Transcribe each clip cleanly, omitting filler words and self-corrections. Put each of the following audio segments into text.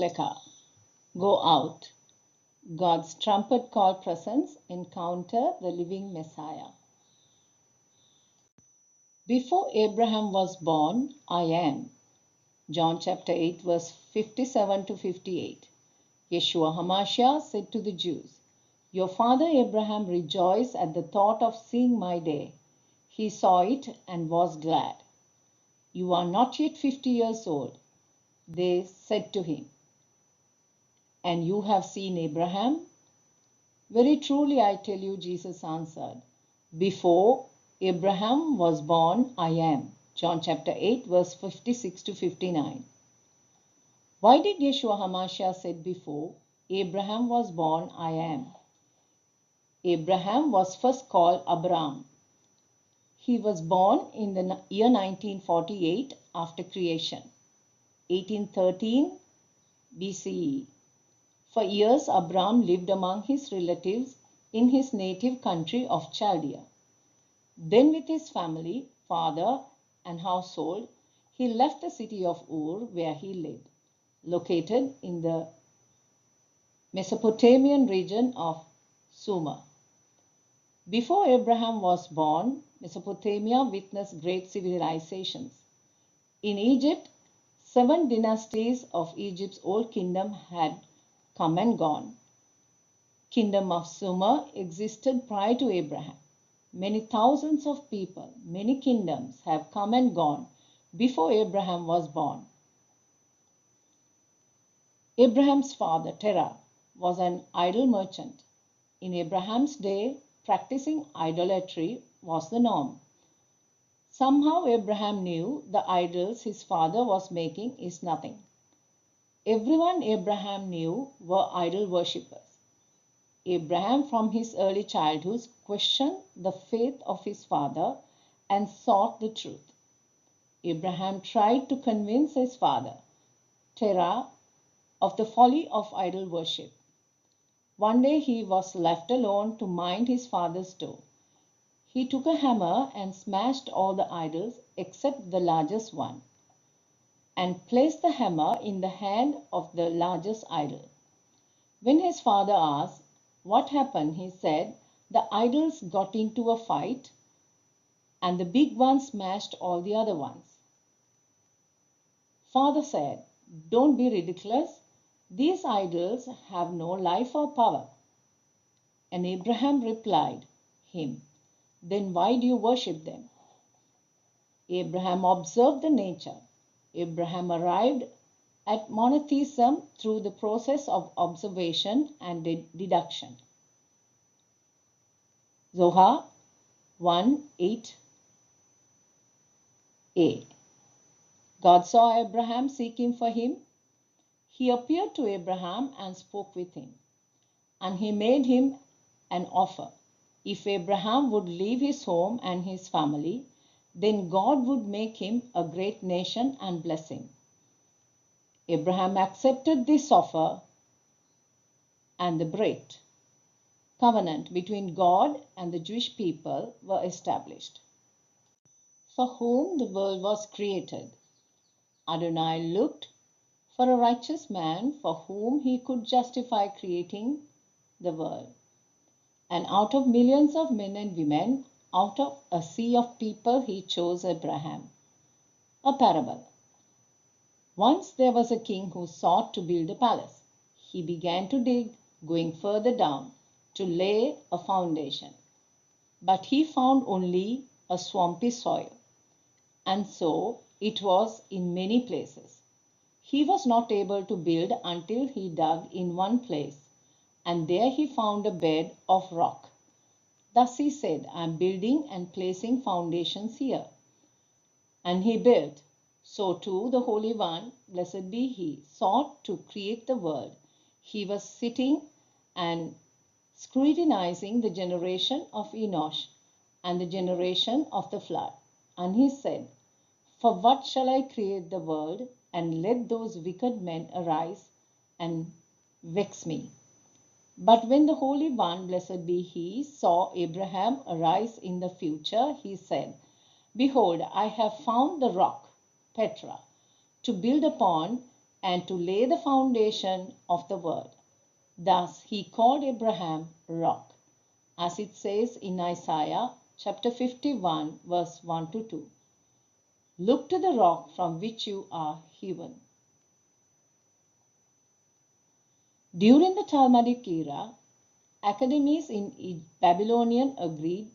Lecha. Go out. God's trumpet call presence, encounter the living Messiah. Before Abraham was born, I am. John chapter 8 verse 57 to 58. Yeshua HaMashiach said to the Jews, "Your father Abraham rejoiced at the thought of seeing my day. He saw it and was glad." "You are not yet 50 years old," they said to him. "And you have seen Abraham?" "Very truly I tell you," Jesus answered, "before Abraham was born, I am." John chapter 8 verse 56 to 59. Why did Yeshua HaMashiach said before Abraham was born, I am? Abraham was first called Abram. He was born in the year 1948 after creation, 1813 BCE. For years, Abram lived among his relatives in his native country of Chaldea. Then with his family, father, and household, he left the city of Ur where he lived, located in the Mesopotamian region of Sumer. Before Abraham was born, Mesopotamia witnessed great civilizations. In Egypt, 7 dynasties of Egypt's old kingdom had come and gone. Kingdom of Sumer existed prior to Abraham. Many thousands of people, many kingdoms have come and gone before Abraham was born. Abraham's father, Terah, was an idol merchant. In Abraham's day, practicing idolatry was the norm. Somehow Abraham knew the idols his father was making is nothing. Everyone Abraham knew were idol worshippers. Abraham, from his early childhood, questioned the faith of his father and sought the truth. Abraham tried to convince his father, Terah, of the folly of idol worship. One day he was left alone to mind his father's store. He took a hammer and smashed all the idols except the largest one, and placed the hammer in the hand of the largest idol. When his father asked what happened, he said, "The idols got into a fight and the big one smashed all the other ones." Father said, "Don't be ridiculous. These idols have no life or power." And Abraham replied him, "Then why do you worship them?" Abraham observed the nature. Abraham arrived at monotheism through the process of observation and deduction. Zohar 1:8a. God saw Abraham seeking for him. He appeared to Abraham and spoke with him, and he made him an offer. If Abraham would leave his home and his family, then God would make him a great nation and bless him. Abraham accepted this offer, and the Brit covenant between God and the Jewish people were established. For whom the world was created, Adonai looked for a righteous man for whom he could justify creating the world. And out of millions of men and women, out of a sea of people, he chose Abraham. A parable. Once there was a king who sought to build a palace. He began to dig, going further down, to lay a foundation. But he found only a swampy soil, and so it was in many places. He was not able to build until he dug in one place, and there he found a bed of rock. Thus he said, "I am building and placing foundations here." And he built. So too the Holy One, blessed be He, sought to create the world. He was sitting and scrutinizing the generation of Enosh and the generation of the flood. And he said, "For what shall I create the world and let those wicked men arise and vex me?" But when the Holy One, blessed be He, saw Abraham arise in the future, he said, "Behold, I have found the rock, Petra, to build upon. and to lay the foundation of the world. Thus he called Abraham rock, as it says in Isaiah chapter 51, verse 1 to 2. Look to the rock from which you are hewn. During the Talmudic era, academies in Babylonian agreed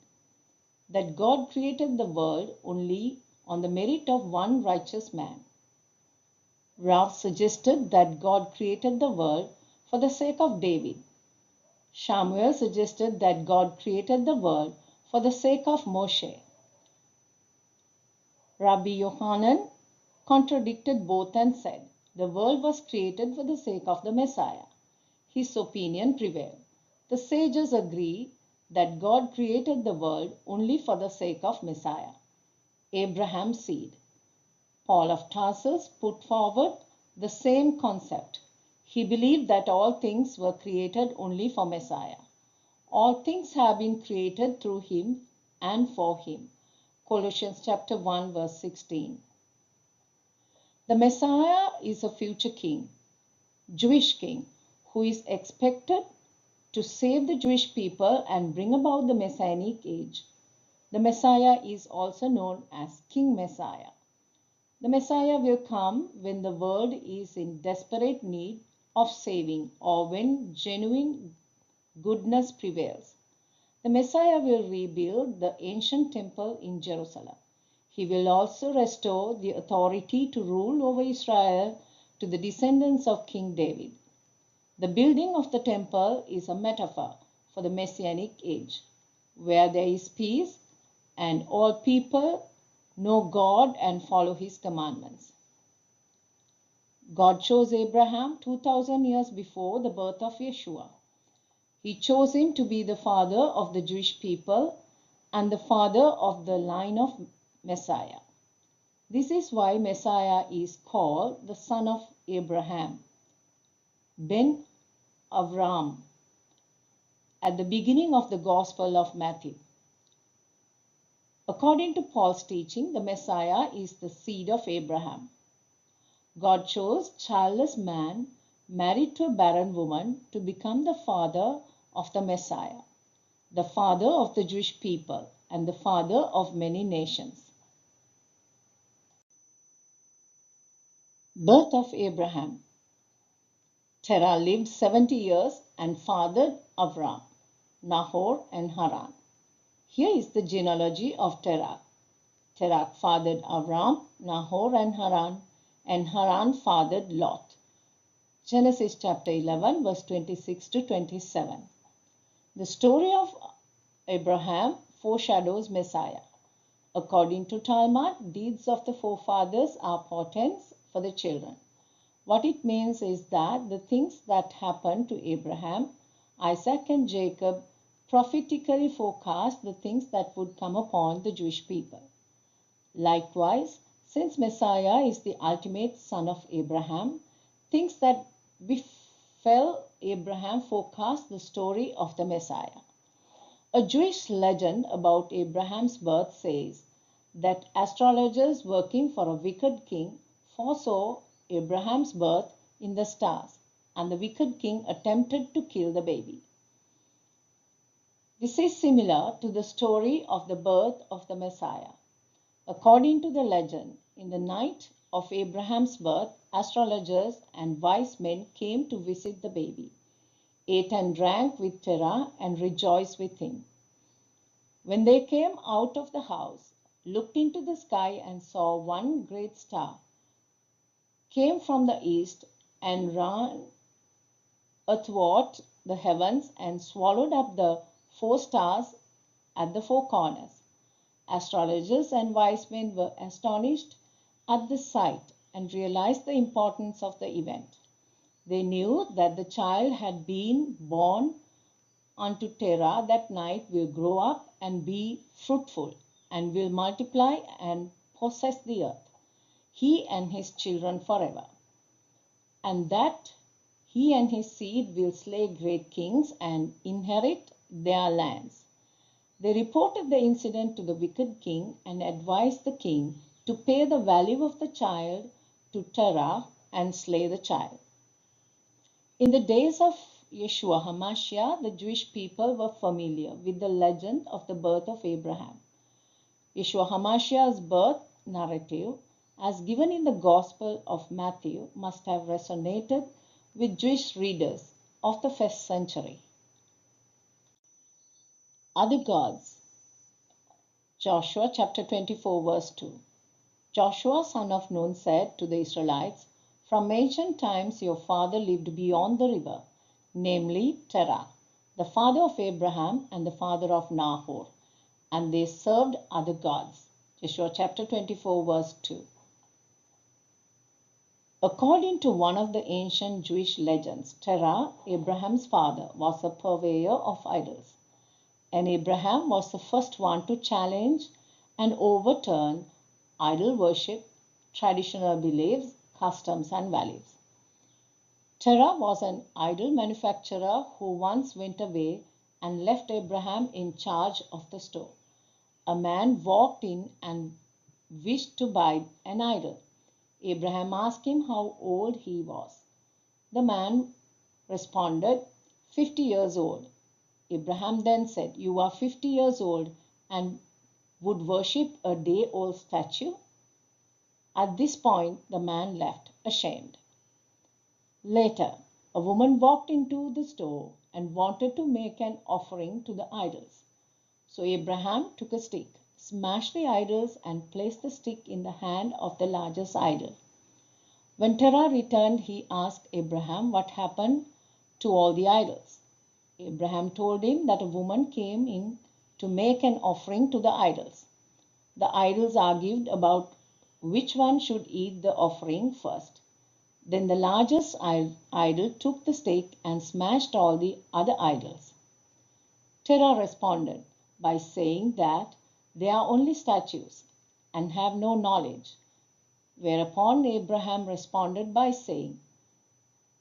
that God created the world only on the merit of one righteous man. Rav suggested that God created the world for the sake of David. Shamuel suggested that God created the world for the sake of Moshe. Rabbi Yochanan contradicted both and said the world was created for the sake of the Messiah. His opinion prevailed. The sages agree that God created the world only for the sake of Messiah, Abraham's seed. Paul of Tarsus put forward the same concept. He believed that all things were created only for Messiah. All things have been created through him and for him. Colossians chapter 1 verse 16. The Messiah is a future king, Jewish king, who is expected to save the Jewish people and bring about the Messianic age. The Messiah is also known as King Messiah. The Messiah will come when the world is in desperate need of saving or when genuine goodness prevails. The Messiah will rebuild the ancient temple in Jerusalem. He will also restore the authority to rule over Israel to the descendants of King David. The building of the temple is a metaphor for the Messianic age, where there is peace and all people know God and follow his commandments. God chose Abraham 2000 years before the birth of Yeshua. He chose him to be the father of the Jewish people and the father of the line of Messiah. This is why Messiah is called the son of Abraham, Ben Avram, at the beginning of the Gospel of Matthew. According to Paul's teaching, the Messiah is the seed of Abraham. God chose childless man married to a barren woman to become the father of the Messiah, the father of the Jewish people, and the father of many nations. Birth of Abraham. Terah lived 70 years and fathered Avram, Nahor, and Haran. Here is the genealogy of Terah. Terah fathered Avram, Nahor, and Haran fathered Lot. Genesis chapter 11, verse 26 to 27. The story of Abraham foreshadows Messiah. According to Talmud, deeds of the forefathers are portents for the children. What it means is that the things that happened to Abraham, Isaac, and Jacob prophetically forecast the things that would come upon the Jewish people. Likewise, since Messiah is the ultimate son of Abraham, things that befell Abraham forecast the story of the Messiah. A Jewish legend about Abraham's birth says that astrologers working for a wicked king foresaw Abraham's birth in the stars, and the wicked king attempted to kill the baby. This is similar to the story of the birth of the Messiah. According to the legend, in the night of Abraham's birth, astrologers and wise men came to visit the baby, ate and drank with Terah, and rejoiced with him. When they came out of the house, looked into the sky, and saw one great star, came from the east and ran athwart the heavens and swallowed up the 4 stars at the 4 corners. Astrologers and wise men were astonished at the sight and realized the importance of the event. They knew that the child had been born unto Terah that night will grow up and be fruitful and will multiply and possess the earth, he and his children forever, and that he and his seed will slay great kings and inherit their lands. They reported the incident to the wicked king and advised the king to pay the value of the child to Terah and slay the child. In the days of Yeshua HaMashiach, the Jewish people were familiar with the legend of the birth of Abraham. Yeshua HaMashiach's birth narrative, as given in the Gospel of Matthew, must have resonated with Jewish readers of the first century. Other gods. Joshua chapter 24 verse 2. Joshua son of Nun said to the Israelites, "From ancient times your father lived beyond the river, namely Terah, the father of Abraham and the father of Nahor, and they served other gods." Joshua chapter 24 verse 2. According to one of the ancient Jewish legends, Terah, Abraham's father, was a purveyor of idols, and Abraham was the first one to challenge and overturn idol worship, traditional beliefs, customs, and values. Terah was an idol manufacturer who once went away and left Abraham in charge of the store. A man walked in and wished to buy an idol. Abraham asked him how old he was. The man responded, 50 years old. Abraham then said, "You are 50 years old and would worship a day-old statue?" At this point, the man left, ashamed. Later, a woman walked into the store and wanted to make an offering to the idols. So Abraham took a stick, smashed the idols, and placed the stick in the hand of the largest idol. When Terah returned, he asked Abraham what happened to all the idols. Abraham told him that a woman came in to make an offering to the idols. The idols argued about which one should eat the offering first. Then the largest idol took the stick and smashed all the other idols. Terah responded by saying that they are only statues and have no knowledge, whereupon Abraham responded by saying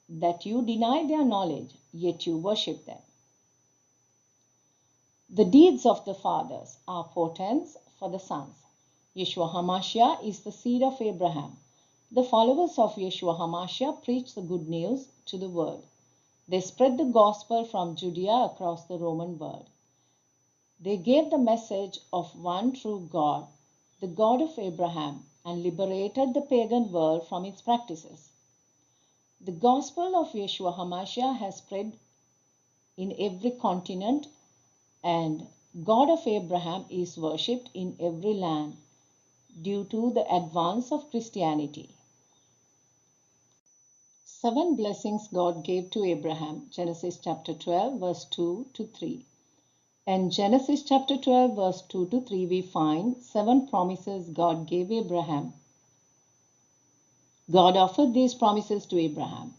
that you deny their knowledge, yet you worship them. The deeds of the fathers are portents for the sons. Yeshua HaMashiach is the seed of Abraham. The followers of Yeshua HaMashiach preach the good news to the world. They spread the gospel from Judea across the Roman world. They gave the message of one true God, the God of Abraham, and liberated the pagan world from its practices. The gospel of Yeshua HaMashiach has spread in every continent, and God of Abraham is worshipped in every land due to the advance of Christianity. 7 blessings God gave to Abraham, Genesis chapter 12, verse 2 to 3. In Genesis chapter 12, verse 2 to 3, we find 7 promises God gave Abraham. God offered these promises to Abraham,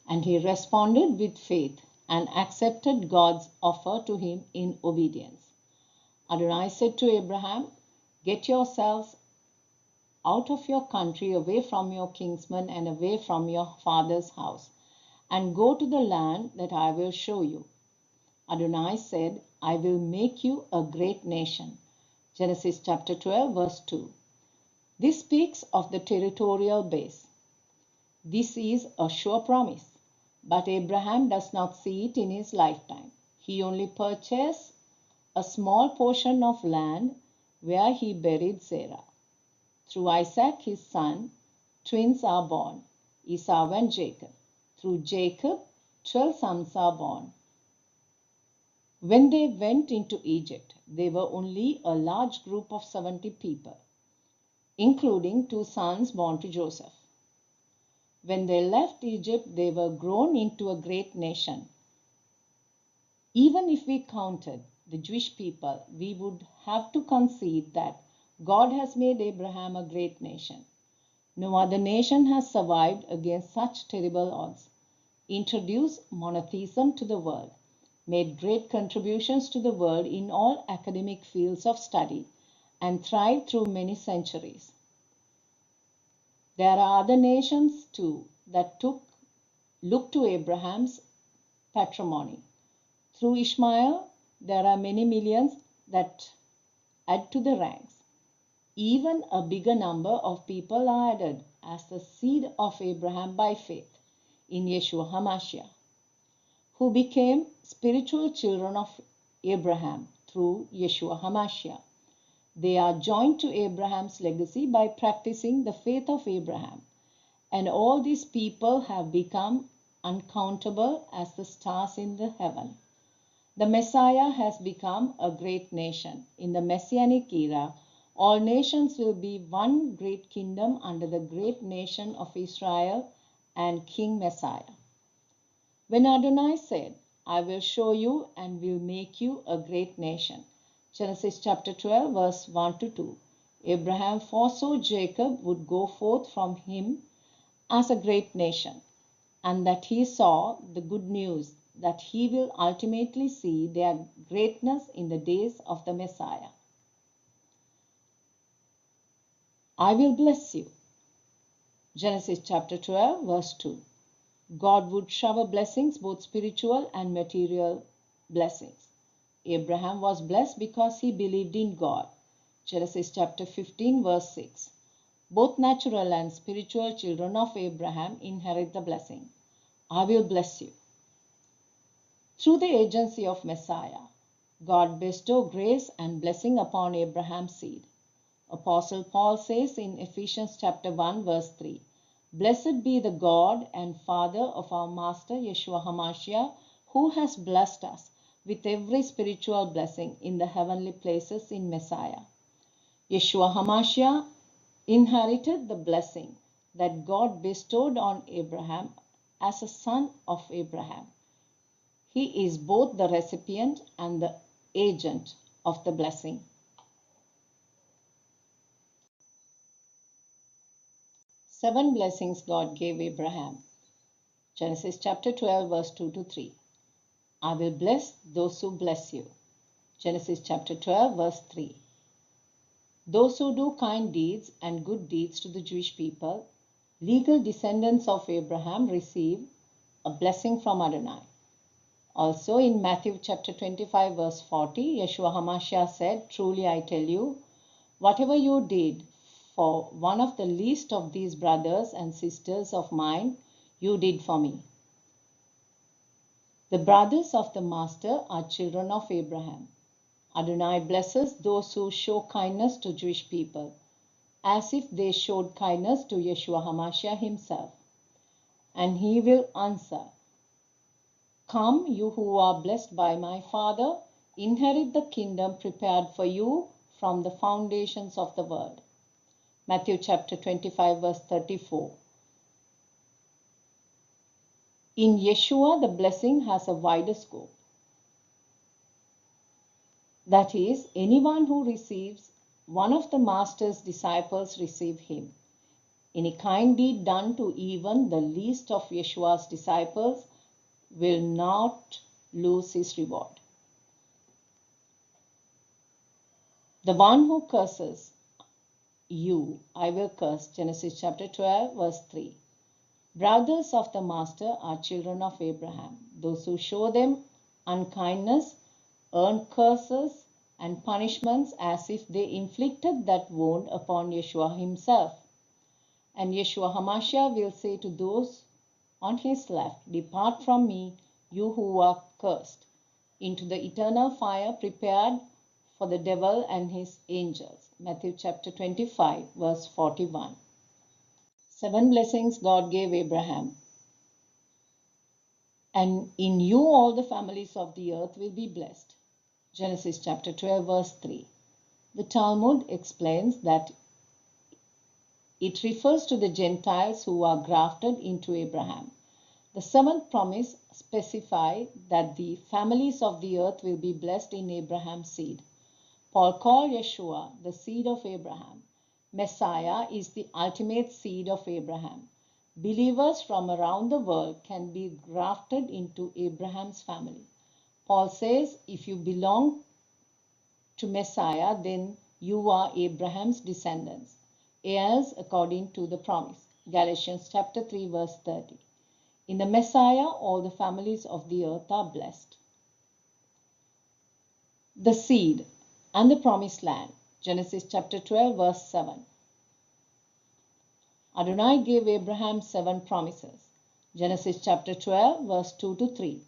and he responded with faith and accepted God's offer to him in obedience. Adonai said to Abraham, "Get yourselves out of your country, away from your kinsmen and away from your father's house, and go to the land that I will show you." Adonai said, "I will make you a great nation." Genesis chapter 12, verse 2. This speaks of the territorial base. This is a sure promise, but Abraham does not see it in his lifetime. He only purchased a small portion of land where he buried Sarah. Through Isaac, his son, twins are born, Esau and Jacob. Through Jacob, 12 sons are born. When they went into Egypt, they were only a large group of 70 people, including 2 sons born to Joseph. When they left Egypt, they were grown into a great nation. Even if we counted the Jewish people, we would have to concede that God has made Abraham a great nation. No other nation has survived against such terrible odds, introduced monotheism to the world, made great contributions to the world in all academic fields of study, and thrived through many centuries. There are other nations too that looked to Abraham's patrimony. Through Ishmael, there are many millions that add to the ranks. Even a bigger number of people are added as the seed of Abraham by faith in Yeshua HaMashiach, who became spiritual children of Abraham through Yeshua HaMashiach. They are joined to Abraham's legacy by practicing the faith of Abraham, and all these people have become uncountable as the stars in the heaven. The Messiah has become a great nation. In the Messianic era, all nations will be one great kingdom under the great nation of Israel and King Messiah. When Adonai said, I will show you and will make you a great nation, Genesis chapter 12, verse 1 to 2, Abraham foresaw Jacob would go forth from him as a great nation, and that he saw the good news that he will ultimately see their greatness in the days of the Messiah. I will bless you. Genesis chapter 12, verse 2. God would shower blessings, both spiritual and material blessings. Abraham was blessed because he believed in God. Genesis chapter 15, verse 6. Both natural and spiritual children of Abraham inherit the blessing. I will bless you. Through the agency of Messiah, God bestowed grace and blessing upon Abraham's seed. Apostle Paul says in Ephesians chapter 1, verse 3, Blessed be the God and Father of our Master Yeshua HaMashiach, who has blessed us with every spiritual blessing in the heavenly places in Messiah. Yeshua HaMashiach inherited the blessing that God bestowed on Abraham as a son of Abraham. He is both the recipient and the agent of the blessing. Seven blessings God gave Abraham. Genesis chapter 12, verse 2 to 3. I will bless those who bless you. Genesis chapter 12, verse 3. Those who do kind deeds and good deeds to the Jewish people, legal descendants of Abraham, receive a blessing from Adonai. Also in Matthew chapter 25, verse 40, Yeshua HaMashiach said, Truly I tell you, whatever you did for one of the least of these brothers and sisters of mine, you did for me. The brothers of the Master are children of Abraham. Adonai blesses those who show kindness to Jewish people, as if they showed kindness to Yeshua HaMashiach himself. And he will answer, Come, you who are blessed by my Father, inherit the kingdom prepared for you from the foundations of the world. Matthew chapter 25, verse 34. In Yeshua, the blessing has a wider scope. That is, anyone who receives one of the Master's disciples receive him. Any kind deed done to even the least of Yeshua's disciples will not lose his reward. The one who curses you, I will curse. Genesis chapter 12, verse 3. Brothers of the Master are children of Abraham. Those who show them unkindness earn curses and punishments as if they inflicted that wound upon Yeshua himself. And Yeshua HaMashiach will say to those on his left, Depart from me, you who are cursed, into the eternal fire prepared for the devil and his angels. Matthew chapter 25, verse 41. Seven blessings God gave Abraham. And in you all the families of the earth will be blessed. Genesis chapter 12, verse 3. The Talmud explains that it refers to the Gentiles who are grafted into Abraham. The seventh promise specifies that the families of the earth will be blessed in Abraham's seed. Paul called Yeshua the seed of Abraham. Messiah is the ultimate seed of Abraham. Believers from around the world can be grafted into Abraham's family. Paul says, if you belong to Messiah, then you are Abraham's descendants, heirs according to the promise. Galatians chapter 3, verse 30. In the Messiah, all the families of the earth are blessed. The seed and the promised land. Genesis chapter 12, verse 7. Adonai gave Abraham 7 promises. Genesis chapter 12, verse 2 to 3.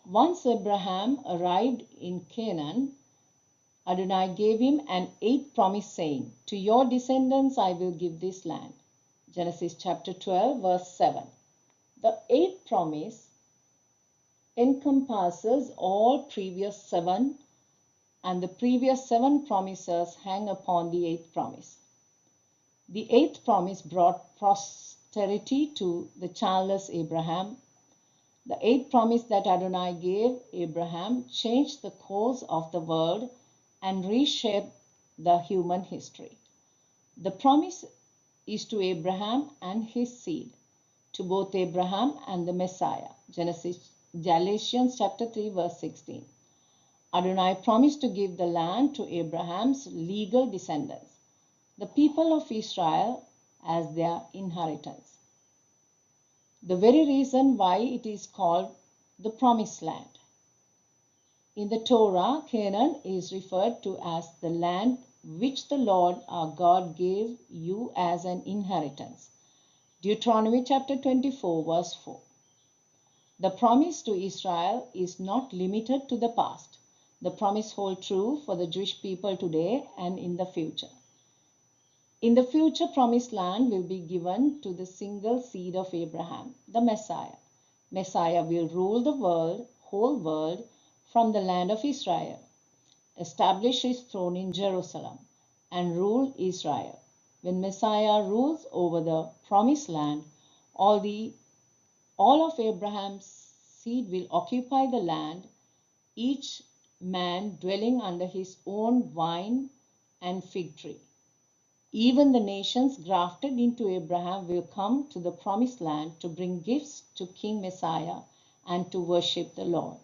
Once Abraham arrived in Canaan, Adonai gave him an 8th promise, saying, "To your descendants I will give this land." Genesis chapter 12, verse 7. The 8th promise encompasses all previous 7, and the previous 7 promises hang upon the 8th promise. The 8th promise brought posterity to the childless Abraham. The 8th promise that Adonai gave Abraham changed the course of the world and reshaped the human history. The promise is to Abraham and his seed, to both Abraham and the Messiah. Galatians chapter 3, verse 16. Adonai promised to give the land to Abraham's legal descendants, the people of Israel, as their inheritance. The very reason why it is called the Promised Land. In the Torah, Canaan is referred to as the land which the Lord our God gave you as an inheritance. Deuteronomy chapter 24, verse 4. The promise to Israel is not limited to the past. The promise holds true for the Jewish people today and in the future. In the future, promised land will be given to the single seed of Abraham, the Messiah. Messiah will rule the whole world from the land of Israel, establish his throne in Jerusalem, and rule Israel. When Messiah rules over the promised land, all of Abraham's seed will occupy the land, each man dwelling under his own vine and fig tree. Even the nations grafted into Abraham will come to the promised land to bring gifts to King Messiah and to worship the Lord.